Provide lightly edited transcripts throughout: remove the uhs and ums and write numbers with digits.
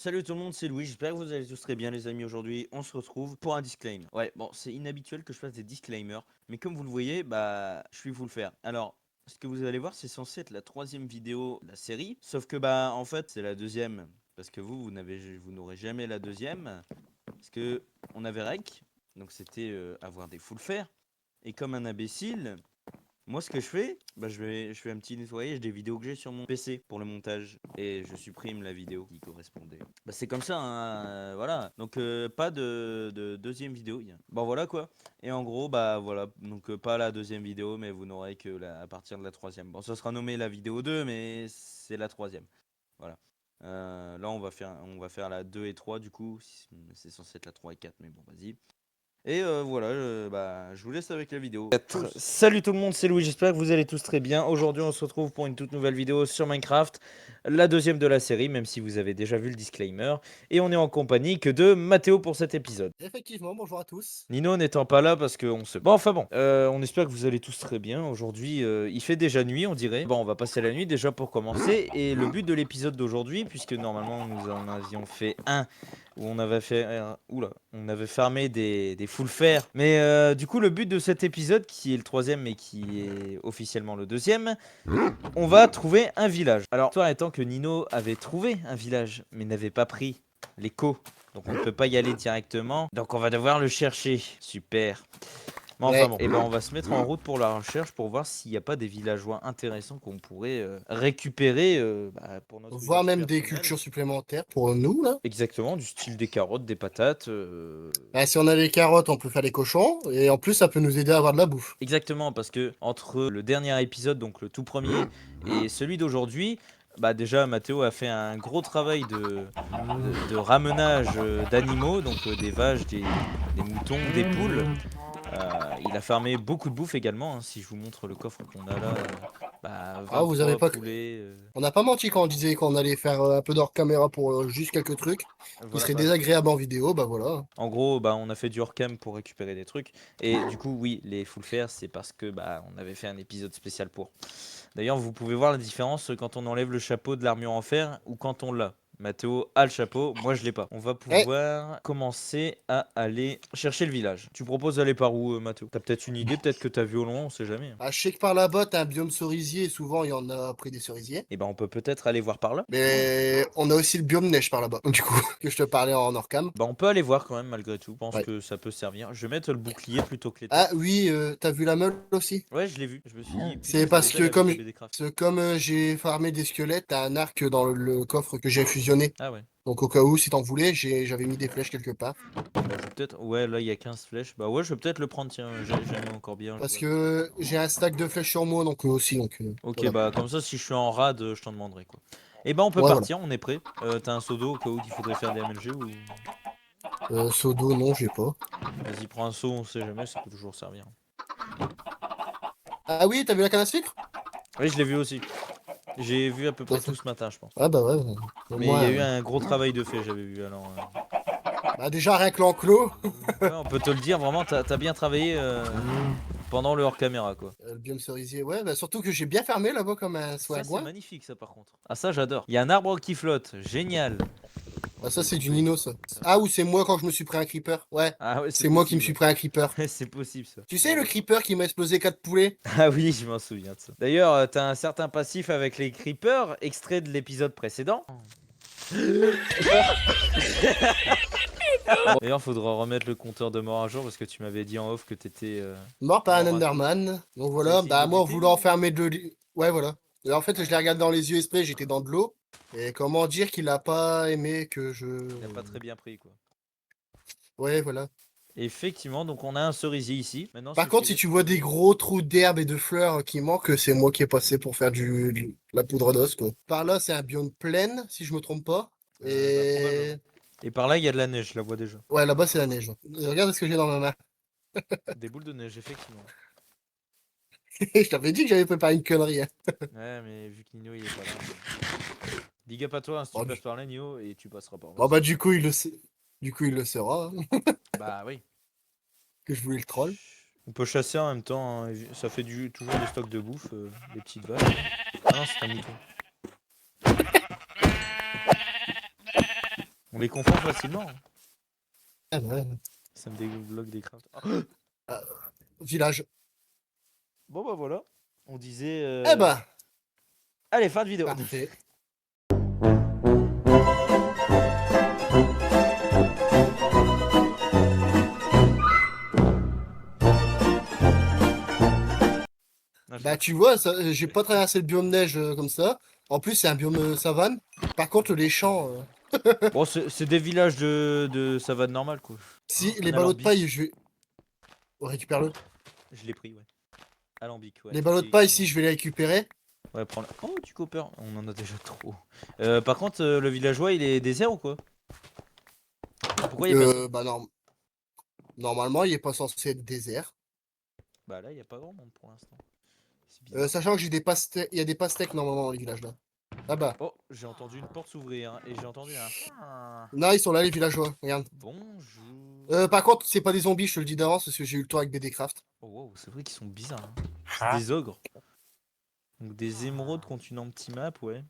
Salut tout le monde, c'est Louis, j'espère que vous allez tous très bien les amis. Aujourd'hui on se retrouve pour un disclaimer. Ouais bon, c'est inhabituel que je fasse des disclaimers, mais comme vous le voyez, je vais vous le faire. Alors, ce que vous allez voir, c'est censé être la troisième vidéo de la série, sauf que en fait c'est la deuxième, parce que vous n'aurez jamais la deuxième, parce que on avait rec, donc c'était avoir des full faire, et comme un imbécile, moi, ce que je fais, je fais un petit nettoyage des vidéos que j'ai sur mon PC pour le montage et je supprime la vidéo qui correspondait. C'est comme ça, hein, voilà. Donc, pas de deuxième vidéo. Bon, voilà quoi. Et en gros, voilà. Donc, pas la deuxième vidéo, mais vous n'aurez que à partir de la troisième. Bon, ça sera nommé la vidéo 2, mais c'est la troisième. Voilà. Là, on va faire la 2 et 3 du coup. C'est censé être la 3 et 4, mais bon, vas-y. Et voilà, je vous laisse avec la vidéo. Salut tout le monde, c'est Louis, j'espère que vous allez tous très bien. Aujourd'hui, on se retrouve pour une toute nouvelle vidéo sur Minecraft, la deuxième de la série, même si vous avez déjà vu le disclaimer. Et on est en compagnie que de Mathéo pour cet épisode. Effectivement, bonjour à tous. Nino n'étant pas là parce qu'on se... Bon, enfin bon, on espère que vous allez tous très bien. Aujourd'hui, il fait déjà nuit, on dirait. Bon, on va passer la nuit déjà pour commencer. Et le but de l'épisode d'aujourd'hui, puisque normalement nous en avions fait un où on avait fait... on avait farmé des full fer. Mais du coup, le but de cet épisode, qui est le troisième mais qui est officiellement le deuxième, on va trouver un village. Alors, toi étant que Nino avait trouvé un village, mais n'avait pas pris l'écho. Donc on ne peut pas y aller directement. Donc on va devoir le chercher. Super. Mais enfin Ouais. bon. Et on va se mettre en route pour la recherche pour voir s'il n'y a pas des villageois intéressants qu'on pourrait récupérer pour notre Voire usage même des personnel. cultures supplémentaires pour nous, là. Exactement, du style des carottes, des patates. Si on a les carottes, on peut faire des cochons. Et en plus, ça peut nous aider à avoir de la bouffe. Exactement, parce que entre le dernier épisode, donc le tout premier, et celui d'aujourd'hui, déjà Mathéo a fait un gros travail de ramenage d'animaux, donc des vaches, des moutons, des poules. Il a farmé beaucoup de bouffe également, hein, si je vous montre le coffre qu'on a là, Ah, vous avez 23 pas... poulets. On n'a pas menti quand on disait qu'on allait faire un peu d'hors caméra pour juste quelques trucs qui Voilà, seraient désagréables en vidéo, bah voilà. en gros, on a fait du hors-cam pour récupérer des trucs. Et du coup, oui, les full faire, c'est parce que on avait fait un épisode spécial pour. D'ailleurs, vous pouvez voir la différence quand on enlève le chapeau de l'armure en fer ou quand on l'a. Mathéo a le chapeau, moi je l'ai pas. On va Eh, pouvoir commencer à aller chercher le village. Tu proposes d'aller par où, Mathéo? T'as peut-être une idée, peut-être que t'as vu au loin, on sait jamais, hein. je sais que par là-bas, t'as un biome cerisier, et souvent il y en a près des cerisiers. Et on peut peut-être aller voir par là. Mais on a aussi le biome neige par là-bas, du coup, que je te parlais en hors cam. On peut aller voir quand même malgré tout. Je pense Ouais. que ça peut servir. Je vais mettre le bouclier plutôt que l'épée. Ah oui, t'as vu la meule aussi? Ouais, je l'ai vu. Je me suis dit, putain, C'est c'est parce bête, elle que avait comme, des BDcraft. j'ai farmé des squelettes, t'as un arc dans le coffre que j'ai fusionné. Ah ouais. Donc au cas où, si t'en voulais, j'avais mis des flèches quelque part. Je vais peut-être. Ouais, là il y a 15 flèches. Bah ouais, je vais peut-être le prendre, tiens. J'aime encore bien. Parce que j'ai un stack de flèches sur moi, donc aussi. Donc Ok, voilà. comme ça, si je suis en rade, je t'en demanderai quoi. Et on peut Ouais, voilà. partir, on est prêt. T'as un seau d'eau au cas où il faudrait faire des MLG ou. Sodo, non, j'ai pas. Vas-y, prends un seau, on sait jamais, ça peut toujours servir. Ah oui, t'as vu la canne à sucre? Oui, je l'ai vu aussi. J'ai vu à peu T'as près fait- tout ce matin, je pense. Ah bah ouais. Au Mais il y a moins. eu un gros travail de fait, j'avais vu alors. Déjà, rien que l'enclos. Ouais, on peut te le dire, vraiment, t'as bien travaillé pendant le hors caméra quoi. Le biome cerisier, ouais. Bah, surtout que j'ai bien fermé là-bas comme un Ça, c'est swagouin. magnifique, ça, par contre. Ah, ça, j'adore. Il y a un arbre qui flotte. Génial. Ah, ça, c'est du Nino, ça. Ah, ou c'est moi quand je me suis pris un creeper. Ouais. Ah ouais, c'est C'est moi qui me possible. suis pris un creeper. Ouais, c'est possible, ça. Tu sais, le creeper qui m'a explosé 4 poulets? Ah oui, je m'en souviens de ça. D'ailleurs, t'as un certain passif avec les creepers, extrait de l'épisode précédent. D'ailleurs, faudra remettre le compteur de mort à jour parce que tu m'avais dit en off que t'étais Mort par un mort à tout. Enderman. Donc T'as voilà, essayé de le moi, en buter voulant ou... enfermer de ouais, voilà. Et en fait, je l'ai regardé dans les yeux exprès, j'étais dans de l'eau. Et comment dire qu'il a pas aimé que je. Il a pas très bien pris, quoi. Ouais, voilà. Effectivement, donc on a un cerisier ici. Maintenant, Par contre, suffit si tu d'être... vois des gros trous d'herbe et de fleurs qui manquent, c'est moi qui ai passé pour faire la poudre d'os, quoi. Par là, c'est un biome plein, si je me trompe pas. probablement. Et. Et par là, il y a de la neige, je la vois déjà. Ouais, là-bas, c'est la neige. Regarde ce que j'ai dans ma main. Des boules de neige, effectivement. Je t'avais dit que j'avais préparé une connerie, hein. Ouais, mais vu que Nino, il est pas là... Big up à toi, hein, si tu Bon, passes par là, Nino, et tu passeras par bon, vas-y. bah, du coup, il le sait. Du coup, il le saura, hein, Bah oui. que je voulais le troll. On peut chasser en même temps, hein, ça fait toujours des stocks de bouffe, les petites vaches. Ah non, c'est un mouton. les confond facilement. Hein. Ah ouais. Ça me débloque des crafts. Village. Bon bah voilà. On disait. Eh bah, Allez, fin de vidéo. parfait. Non, je Bah sais tu vois, j'ai pas traversé le biome neige comme ça. En plus, c'est un biome savane. Par contre, les champs, pas. Bon, c'est des villages de savane normale quoi. si Un les ballots de alambic. paille, je vais... Récupère-le. Je l'ai pris, ouais. Alambic, ouais. Les ballots de paille, si je vais les récupérer. Ouais, prends-le. Oh, du copper. On en a déjà trop. Par contre, le villageois, il est désert ou quoi? Pourquoi il y a personne? Bah non. Normalement, il est pas censé être désert. Bah là, il y a pas grand monde pour l'instant. C'est bizarre. Sachant que j'ai des pastèques, il y a des pastèques normalement dans les villages là. Ah bah. Oh, j'ai entendu une porte s'ouvrir et j'ai entendu un. Ah, Non, ils sont là les villageois. Regarde. bonjour. Par contre, c'est pas des zombies, je te le dis d'avance parce que j'ai eu le tour avec BDcraft. Oh wow, c'est vrai qu'ils sont bizarres. Hein. C'est des ogres. Donc des émeraudes contre une anti-map, ouais.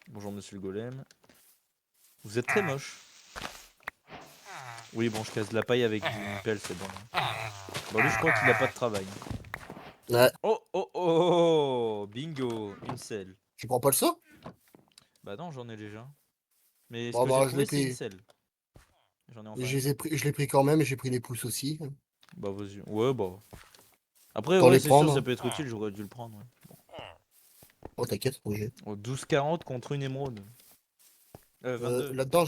Bonjour monsieur le golem. Vous êtes très moche. Oui, bon, je casse de la paille avec une pelle, c'est bon. Bon, lui, je crois qu'il a pas de travail. Ouais. Oh, oh, oh, oh, bingo, une selle. Tu prends pas le saut? Bah non, j'en ai déjà. Mais ce Bon que j'ai bah je l'ai trouvé, c'est une pris. selle. J'en ai enfin Je une. les ai pris, je l'ai pris quand même et j'ai pris les pouces aussi. Bah vas-y. Ouais, bah. Après, T'en ouais, les c'est sûr, prendre. ça peut être utile, j'aurais dû le prendre. Ouais. Oh t'inquiète, projet. Oh, 12,40 contre une émeraude. 22. Là-dedans,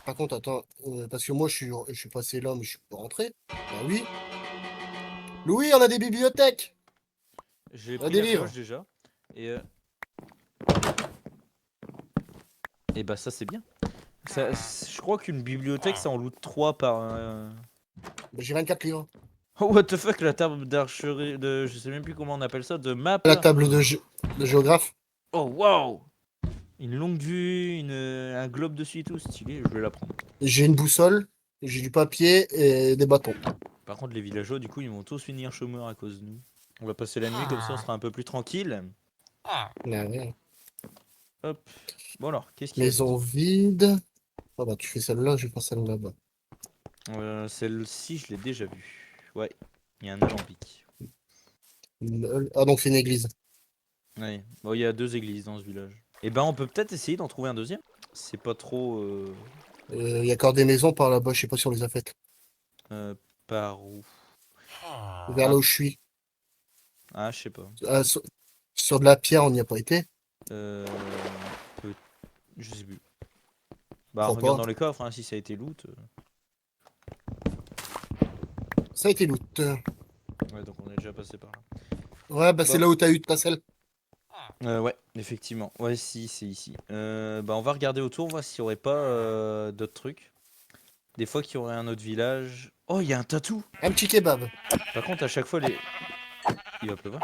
par contre, attends, parce que moi je suis passé là, mais je suis pas rentré. Bah oui. Louis, on a des bibliothèques! J'ai On a pris des la livres. pioche déjà. Et, et bah ça, c'est bien. Je crois qu'une bibliothèque, ça en loot 3 par. Bah, j'ai 24 livres. Oh, what the fuck, la table d'archerie. Je sais même plus comment on appelle ça, de map La là. table de géographe. Oh, waouh! Une longue vue, un globe dessus et tout, stylé, je vais la prendre. J'ai une boussole, j'ai du papier et des bâtons. Par contre, les villageois, du coup, ils vont tous finir chômeurs à cause de nous. On va passer la nuit, comme ça, on sera un peu plus tranquille. Ouais, ouais. Hop. Bon alors, qu'est-ce qu'il y a Maison d'autre? vide. Ah bah tu fais celle-là, je vais faire celle là-bas. Celle-ci, je l'ai déjà vue. Ouais, il y a un alambic. Ah donc c'est une église. Ouais, bon, il y a 2 églises dans ce village. Et ben, on peut peut-être essayer d'en trouver un deuxième. C'est pas trop. Il y a encore des maisons par là-bas, je sais pas si on les a faites. Euh, par où? Vers là où je suis. Ah, je sais pas. Ah, sur de la pierre, on n'y a pas été. Euh, peut- Je sais plus. Je Bah, crois regarde pas. dans les coffres, hein, si ça a été loot. Ça a été loot. Ouais, donc on est déjà passé par là. Ouais, bah c'est Bah, là où t'as eu ta selle. ouais, effectivement. Ouais, si, c'est ici. Bah, on va regarder autour, voir s'il y aurait pas d'autres trucs. Des fois qu'il y aurait un autre village. Oh, il y a un tatou! Un petit kebab. Par contre, à chaque fois, les. Il va pleuvoir.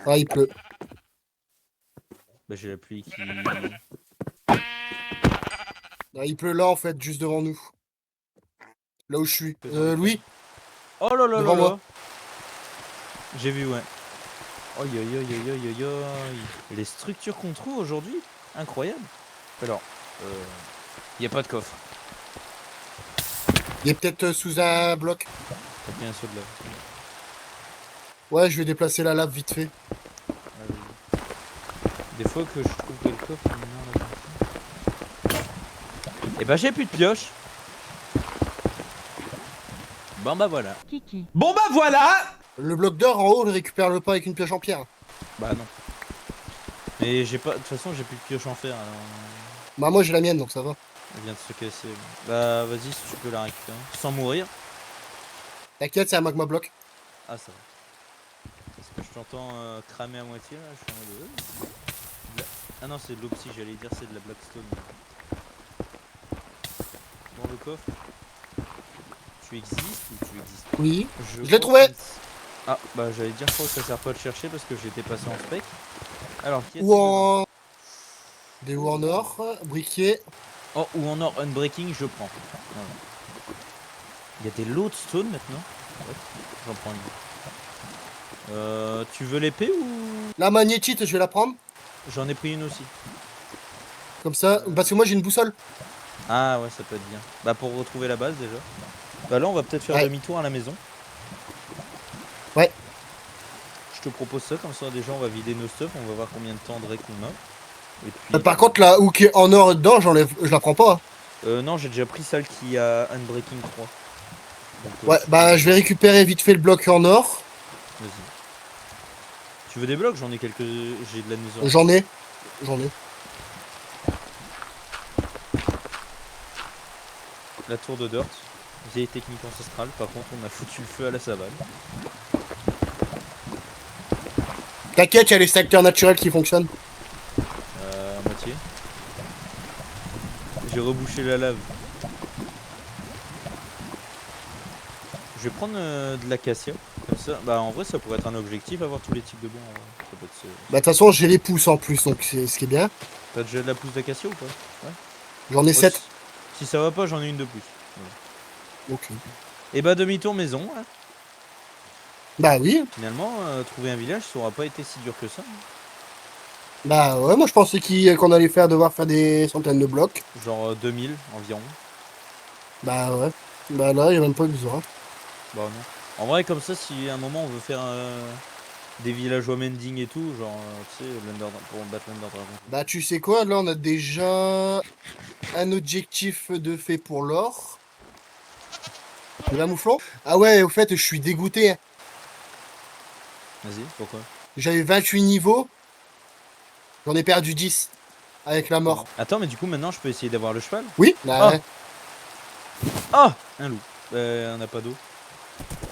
Ah, il pleut. Bah, j'ai la pluie qui. Ah, il pleut là en fait, juste devant nous. Là où je suis. Louis, Oh là là là devant là! moi. J'ai vu, ouais. Aïe aïe aïe aïe aïe aïe aïe. Les structures qu'on trouve aujourd'hui, incroyable. Alors, il n'y a pas de coffre. Il est peut-être sous un bloc. T'as pris un saut de lave. Ouais, je vais déplacer la lave vite fait. Ah, vas-y. Des fois que je trouve que le coffre, il est là. Et bah j'ai plus de pioche. Bon bah voilà. Kiki. Bon bah voilà. Le bloc d'or en haut, on le récupère le pas avec une pioche en pierre. Bah non. Mais j'ai pas. De toute façon j'ai plus de pioche en fer alors. Bah moi j'ai la mienne donc ça va. Elle vient de se casser. Bah vas-y si tu peux la récupérer. Sans mourir. T'inquiète, c'est un magma bloc. Ah ça va. Parce que je t'entends cramer à moitié là, je suis en mode. Ah non c'est de l'opsie, j'allais dire c'est de la blackstone. Bon le coffre. Tu existes ou tu existes pas? Oui. Je l'ai crois trouvé. qu'il- Ah bah j'allais dire je crois que ça sert pas à le chercher parce que j'étais passé en spec. Alors qui Ou a-t-il dedans? en... Des ou en or, briquet. Oh ou en or unbreaking je prends. Voilà. Il y a des lodestone maintenant. Ouais, j'en prends une. Tu veux l'épée ou... La magnétite, je vais la prendre. J'en ai pris une aussi. Comme ça, parce que moi j'ai une boussole. Ah ouais, ça peut être bien. Bah pour retrouver la base déjà. Bah là on va peut-être faire Ouais. demi-tour à la maison. Ouais. Je te propose ça, comme ça déjà on va vider nos stuff, on va voir combien de temps de rec on a. Et puis Par bah... contre, la hook qui est en or dedans, je la prends pas, hein. Non, j'ai déjà pris celle qui a Unbreaking 3. Donc Ouais, tu peux... bah je vais récupérer vite fait le bloc en or. Vas-y. Tu veux des blocs? J'en ai quelques... J'ai de la netherite. J'en ai. J'en ai. La tour de Dirt. Vieille technique ancestrale. Par contre on a foutu le feu à la savane. T'inquiète, il y a les secteurs naturels qui fonctionnent. À moitié. J'ai rebouché la lave. Je vais prendre de l'acacia. Comme ça. Bah en vrai ça pourrait être un objectif, avoir tous les types de bois. En vrai. Ça peut être... Bah de toute façon, j'ai les pouces en plus, donc c'est ce qui est bien. T'as déjà de la pousse d'acacia ou pas? Ouais. J'en ai Moi, 7. si ça va pas, j'en ai une de plus. Ok. Et bah demi-tour maison. Hein. Bah oui. Finalement, trouver un village, ça aura pas été si dur que ça. Hein. Bah ouais, moi je pensais qu'on allait devoir faire des centaines de blocs. Genre 2000 environ. Bah ouais. Bah là, il n'y a même pas besoin. Bah non. En vrai, comme ça, si à un moment on veut faire des villageois mending et tout, genre, tu sais, pour battre l'Under Dragon. Bah tu sais quoi, là on a déjà un objectif de fait pour l'or. Tu l'as, mouflon? Ah ouais, au fait, je suis dégoûté, hein. Vas-y, pourquoi? J'avais 28 niveaux. J'en ai perdu 10 avec la Comment? mort. Attends, mais du coup, maintenant, je peux essayer d'avoir le cheval? Oui? Bah Ah! ouais. Ah! Un loup. On n'a pas d'eau.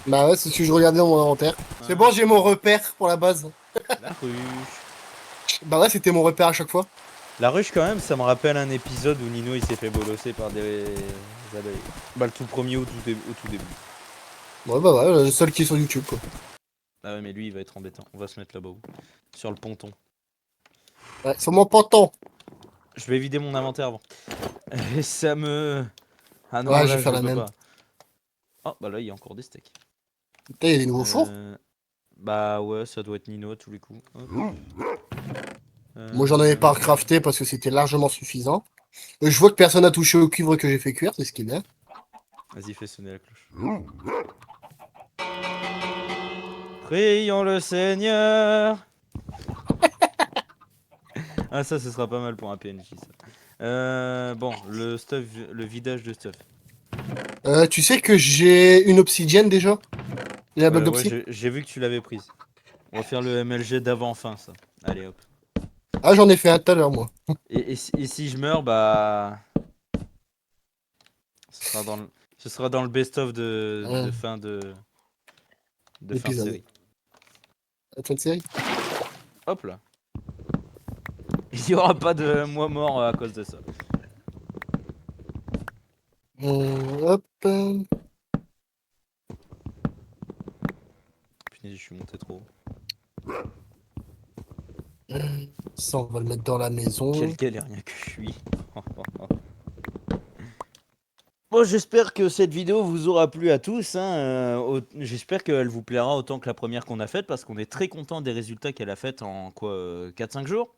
Bah ouais, c'est ce que je regardais dans mon inventaire. C'est bon, j'ai mon repère pour la base. La ruche. Bah ouais, c'était mon repère à chaque fois. La ruche, quand même, ça me rappelle un épisode où Nino il s'est fait bolosser par des abeilles. Bah, le tout premier au tout début. Ouais, bah ouais, le seul qui est sur YouTube, quoi. Ah ouais, mais lui, il va être embêtant. On va se mettre là-bas. Sur le ponton. Ouais, sur mon panton. Je vais vider mon inventaire avant. Et ça me... Ah non, Ouais, je là, vais je faire la peux même. pas. Oh, bah là, il y a encore des steaks. Putain, il y a des nouveaux fours. Bah ouais, ça doit être Nino à tous les coups. Hop. Moi, j'en avais pas crafté parce que c'était largement suffisant. Je vois que personne n'a touché au cuivre que j'ai fait cuire, c'est ce qui est bien. Vas-y, fais sonner la cloche. Prions le Seigneur. Ah ça, ce sera pas mal pour un PNJ, ça. Bon, le stuff, le vidage de stuff. Tu sais que j'ai une obsidienne déjà? Il y a un bloc Ouais, d'obsidienne? j'ai vu que tu l'avais prise. On va faire le MLG d'avant-fin, ça. Allez, hop. Ah, j'en ai fait un tout à l'heure, moi. Et si je meurs, bah... Ce sera dans le best-of de fin de fin de L'épisode. série. La fin de série. Hop là. Il n'y aura pas de moi mort à cause de ça. Hop. Punaise, je suis monté trop haut. Ça, on va le mettre dans la maison. Quel galérien que je suis. Bon, j'espère que cette vidéo vous aura plu à tous. Hein. J'espère qu'elle vous plaira autant que la première qu'on a faite, parce qu'on est très content des résultats qu'elle a fait en quoi 4-5 jours.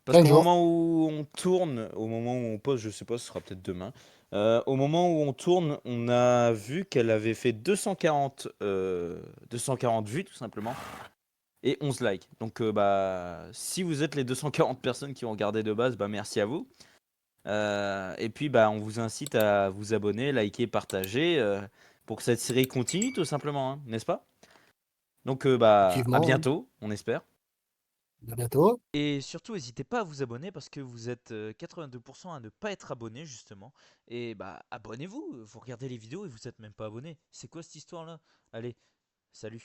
Parce 5 qu'au jours. moment où on tourne, au moment où on poste, je sais pas, ce sera peut-être demain. Au moment où on tourne, on a vu qu'elle avait fait 240 vues tout simplement. Et 11 likes. Donc bah, si vous êtes les 240 personnes qui ont regardé de base, bah merci à vous. Et puis bah, on vous incite à vous abonner, liker, partager pour que cette série continue tout simplement, hein, n'est-ce pas? Donc bah, à Effectivement, hein. bientôt, on espère. À bientôt. Et surtout, n'hésitez pas à vous abonner parce que vous êtes 82% à ne pas être abonné justement. Et bah abonnez-vous, vous regardez les vidéos et vous n'êtes même pas abonné. C'est quoi cette histoire là? Allez, salut.